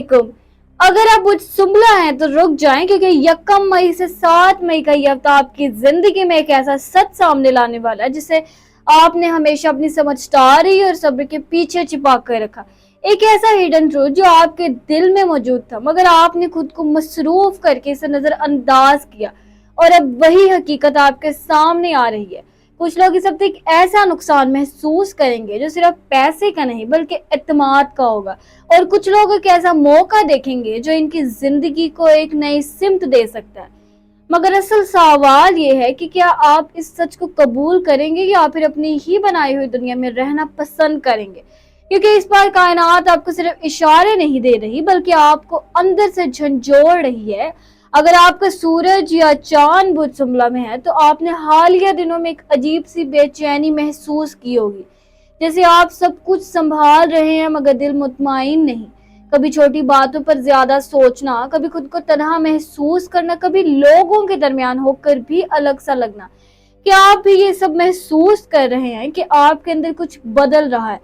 علیکم۔ اگر آپ مجھ سنبھلا ہیں تو رک جائیں، کیونکہ 1 مئی سے 7 مئی کا یہ ہفتہ آپ کی زندگی میں ایک ایسا سچ سامنے لانے والا ہے جسے آپ نے ہمیشہ اپنی سمجھداری اور صبر کے پیچھے چھپا کر رکھا۔ ایک ایسا ہڈن ٹروتھ جو آپ کے دل میں موجود تھا، مگر آپ نے خود کو مصروف کر کے اسے نظر انداز کیا، اور اب وہی حقیقت آپ کے سامنے آ رہی ہے۔ کچھ لوگ اس ہفتے ایک ایسا نقصان محسوس کریں گے جو صرف پیسے کا نہیں بلکہ اعتماد کا ہوگا، اور کچھ لوگ ایک ایسا موقع دیکھیں گے جو ان کی زندگی کو ایک نئی سمت دے سکتا ہے۔ مگر اصل سوال یہ ہے کہ کیا آپ اس سچ کو قبول کریں گے یا پھر اپنی ہی بنائی ہوئی دنیا میں رہنا پسند کریں گے، کیونکہ اس بار کائنات آپ کو صرف اشارے نہیں دے رہی بلکہ آپ کو اندر سے جھنجھوڑ رہی ہے۔ اگر آپ کا سورج یا چاند بدھ سنبلا میں ہے تو آپ نے حالیہ دنوں میں ایک عجیب سی بے چینی محسوس کی ہوگی، جیسے آپ سب کچھ سنبھال رہے ہیں مگر دل مطمئن نہیں۔ کبھی چھوٹی باتوں پر زیادہ سوچنا، کبھی خود کو تنہا محسوس کرنا، کبھی لوگوں کے درمیان ہو کر بھی الگ سا لگنا۔ کیا آپ بھی یہ سب محسوس کر رہے ہیں کہ آپ کے اندر کچھ بدل رہا ہے؟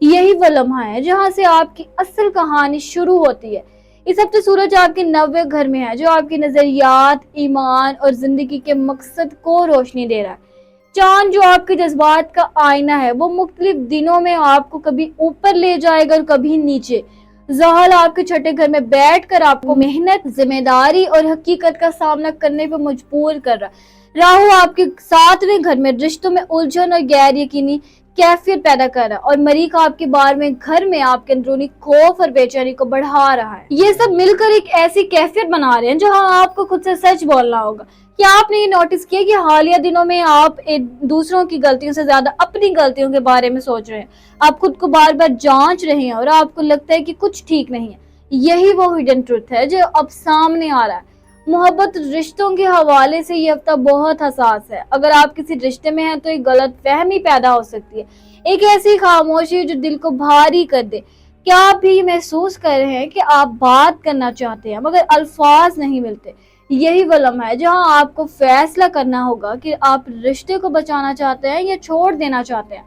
یہی وہ لمحہ ہے جہاں سے آپ کی اصل کہانی شروع ہوتی ہے۔ اس ہفتے سورج آپ کے 90 گھر میں ہے جو آپ کے نظریات، ایمان اور زندگی کے مقصد کو روشنی دے رہا ہے۔ چاند جو آپ کے جذبات کا آئینہ ہے، وہ مختلف دنوں میں آپ کو کبھی اوپر لے جائے گا اور کبھی نیچے۔ زحل آپ کے چھٹے گھر میں بیٹھ کر آپ کو محنت، ذمہ داری اور حقیقت کا سامنا کرنے پر مجبور کر رہا ہے۔ راہو آپ کے 7ویں گھر میں رشتوں میں الجھن اور غیر یقینی کیفیت پیدا کر رہا ہے، اور مریخ آپ کے 12ویں گھر میں آپ کے اندرونی خوف اور بے چینی کو بڑھا رہا ہے۔ یہ سب مل کر ایک ایسی کیفیت بنا رہے ہیں جہاں آپ کو خود سے سچ بولنا ہوگا۔ کیا آپ نے یہ نوٹس کیا کہ حالیہ دنوں میں آپ دوسروں کی غلطیوں سے زیادہ اپنی غلطیوں کے بارے میں سوچ رہے ہیں؟ آپ خود کو بار بار جانچ رہے ہیں اور آپ کو لگتا ہے کہ کچھ ٹھیک نہیں ہے۔ یہی وہ ہڈن ٹروتھ ہے جو اب سامنے آ رہا ہے۔ محبت رشتوں کے حوالے سے یہ ہفتہ بہت حساس ہے۔ اگر آپ کسی رشتے میں ہیں تو ایک غلط فہمی پیدا ہو سکتی ہے، ایک ایسی خاموشی جو دل کو بھاری کر دے۔ کیا آپ بھی محسوس کر رہے ہیں کہ آپ بات کرنا چاہتے ہیں مگر الفاظ نہیں ملتے؟ یہی وہ لمحہ ہے جہاں آپ کو فیصلہ کرنا ہوگا کہ آپ رشتے کو بچانا چاہتے ہیں یا چھوڑ دینا چاہتے ہیں۔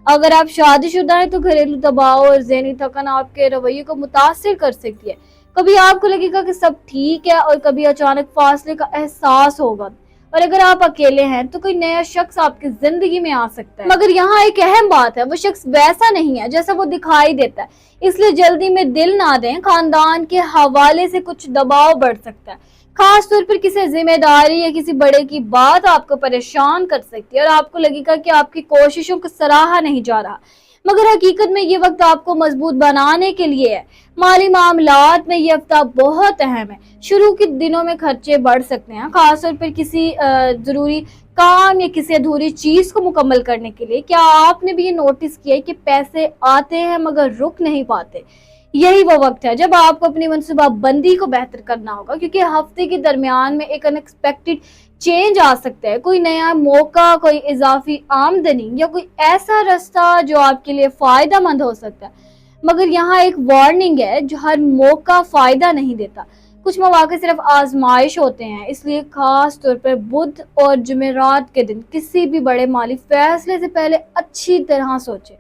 اگر آپ شادی شدہ ہیں تو گھریلو دباؤ اور ذہنی تھکن آپ کے رویے کو متاثر کر سکتی ہے۔ کبھی آپ کو لگے گا کہ سب ٹھیک ہے اور کبھی اچانک فاصلے کا احساس ہوگا، اور اگر آپ اکیلے ہیں تو کوئی نیا شخص آپ کی زندگی میں آ سکتا ہے۔ مگر یہاں ایک اہم بات ہے، وہ شخص ویسا نہیں ہے جیسا وہ دکھائی دیتا ہے، اس لیے جلدی میں دل نہ دیں۔ خاندان کے حوالے سے کچھ دباؤ بڑھ سکتا ہے، خاص طور پر کسی ذمہ داری یا کسی بڑے کی بات آپ کو پریشان کر سکتی ہے اور آپ کو لگے گا کہ آپ کی کوششوں کو سراہا نہیں جا رہا، مگر حقیقت میں یہ وقت آپ کو مضبوط بنانے کے لیے ہے۔ مالی معاملات میں یہ ہفتہ بہت اہم ہے۔ شروع کے دنوں میں خرچے بڑھ سکتے ہیں، خاص طور پر کسی ضروری کام یا کسی ادھوری چیز کو مکمل کرنے کے لیے۔ کیا آپ نے بھی یہ نوٹس کیا کہ پیسے آتے ہیں مگر رک نہیں پاتے؟ یہی وہ وقت ہے جب آپ کو اپنی منصوبہ بندی کو بہتر کرنا ہوگا، کیونکہ ہفتے کے درمیان میں ایک انیکسپیکٹڈ چینج آ سکتا ہے، کوئی نیا موقع، کوئی اضافی آمدنی یا کوئی ایسا راستہ جو آپ کے لیے فائدہ مند ہو سکتا ہے۔ مگر یہاں ایک وارننگ ہے، جو ہر موقع فائدہ نہیں دیتا، کچھ مواقع صرف آزمائش ہوتے ہیں، اس لیے خاص طور پر بدھ اور جمعرات کے دن کسی بھی بڑے مالی فیصلے سے پہلے اچھی طرح سوچیں۔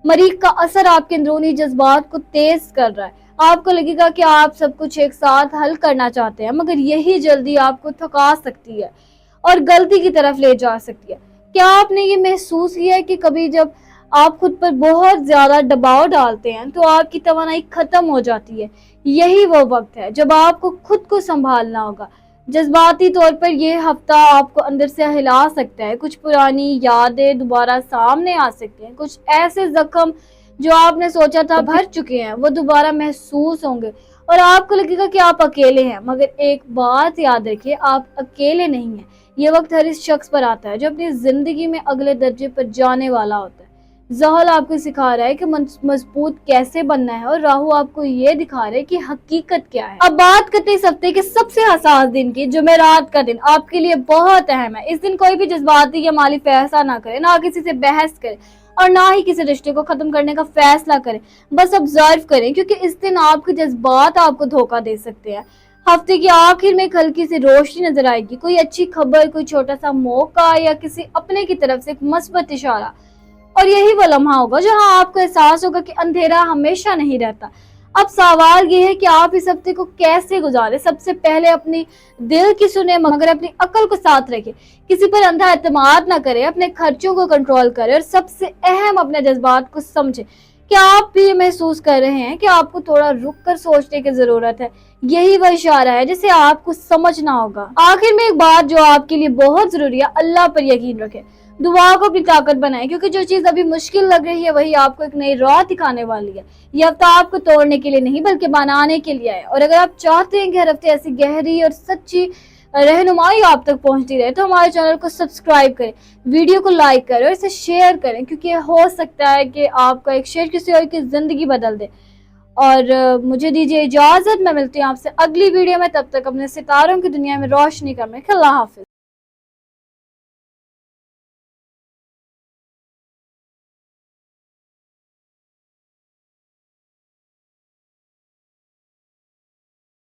مریخ کا اثر آپ کے اندرونی جذبات کو تیز کر رہا ہے۔ آپ کو لگے گا کہ آپ سب کچھ ایک ساتھ حل کرنا چاہتے ہیں، مگر یہی جلدی آپ کو تھکا سکتی ہے اور غلطی کی طرف لے جا سکتی ہے۔ کیا آپ نے یہ محسوس کیا ہے کہ کبھی جب آپ خود پر بہت زیادہ دباؤ ڈالتے ہیں تو آپ کی توانائی ختم ہو جاتی ہے؟ یہی وہ وقت ہے جب آپ کو خود کو سنبھالنا ہوگا۔ جذباتی طور پر یہ ہفتہ آپ کو اندر سے ہلا سکتا ہے، کچھ پرانی یادیں دوبارہ سامنے آ سکتے ہیں، کچھ ایسے زخم جو آپ نے سوچا تھا بھر چکے ہیں وہ دوبارہ محسوس ہوں گے، اور آپ کو لگے گا کہ آپ اکیلے ہیں۔ مگر ایک بات یاد رکھیے، آپ اکیلے نہیں ہیں۔ یہ وقت ہر اس شخص پر آتا ہے جو اپنی زندگی میں اگلے درجے پر جانے والا ہوتا ہے۔ زحل آپ کو سکھا رہا ہے کہ مضبوط کیسے بننا ہے، اور راہو آپ کو یہ دکھا رہے کہ حقیقت کیا ہے۔ اب بات کرتے ہیں اس ہفتے کے سب سے حساس دن کی۔ جمعرات کا دن آپ کے لیے بہت اہم ہے۔ اس دن کوئی بھی جذباتی یا مالی فیصلہ نہ کرے، نہ کسی سے بحث کرے اور نہ ہی کسی رشتے کو ختم کرنے کا فیصلہ کریں۔ بس آبزرو کریں، کیونکہ اس دن آپ کے جذبات آپ کو دھوکہ دے سکتے ہیں۔ ہفتے کی آخر میں ایک ہلکی سی روشنی نظر آئے گی، کوئی اچھی خبر، کوئی چھوٹا سا موقع یا کسی اپنے کی طرف سے ایک مثبت اشارہ، اور یہی وہ لمحہ ہوگا جہاں آپ کو احساس ہوگا کہ اندھیرا ہمیشہ نہیں رہتا۔ اب سوال یہ ہے کہ آپ اس ہفتے کو کیسے گزارے۔ سب سے پہلے اپنی دل کی سنیں مگر اپنی عقل کو ساتھ رکھے، کسی پر اندھا اعتماد نہ کرے، اپنے خرچوں کو کنٹرول کرے اور سب سے اہم اپنے جذبات کو سمجھے۔ کیا آپ بھی یہ محسوس کر رہے ہیں کہ آپ کو تھوڑا رک کر سوچنے کی ضرورت ہے؟ یہی وہ اشارہ ہے جسے آپ کو سمجھنا ہوگا۔ آخر میں ایک بات جو آپ کے لیے بہت ضروری ہے، اللہ پر یقین رکھے، دعا کو اپنی طاقت بنائیں، کیونکہ جو چیز ابھی مشکل لگ رہی ہے وہی آپ کو ایک نئی راہ دکھانے والی ہے۔ یہ ہفتہ آپ کو توڑنے کے لیے نہیں بلکہ بنانے کے لیے ہے، اور اگر آپ چاہتے ہیں کہ ہر ہفتے ایسی گہری اور سچی رہنمائی آپ تک پہنچتی رہے تو ہمارے چینل کو سبسکرائب کریں، ویڈیو کو لائک کریں اور اسے شیئر کریں، کیونکہ ہو سکتا ہے کہ آپ کا ایک شیئر کسی اور کی زندگی بدل دے۔ اور مجھے دیجیے اجازت، میں ملتی ہوں آپ سے اگلی ویڈیو میں، تب تک اپنے ستاروں کی دنیا میں روشنی کرنے۔ اللہ حافظ۔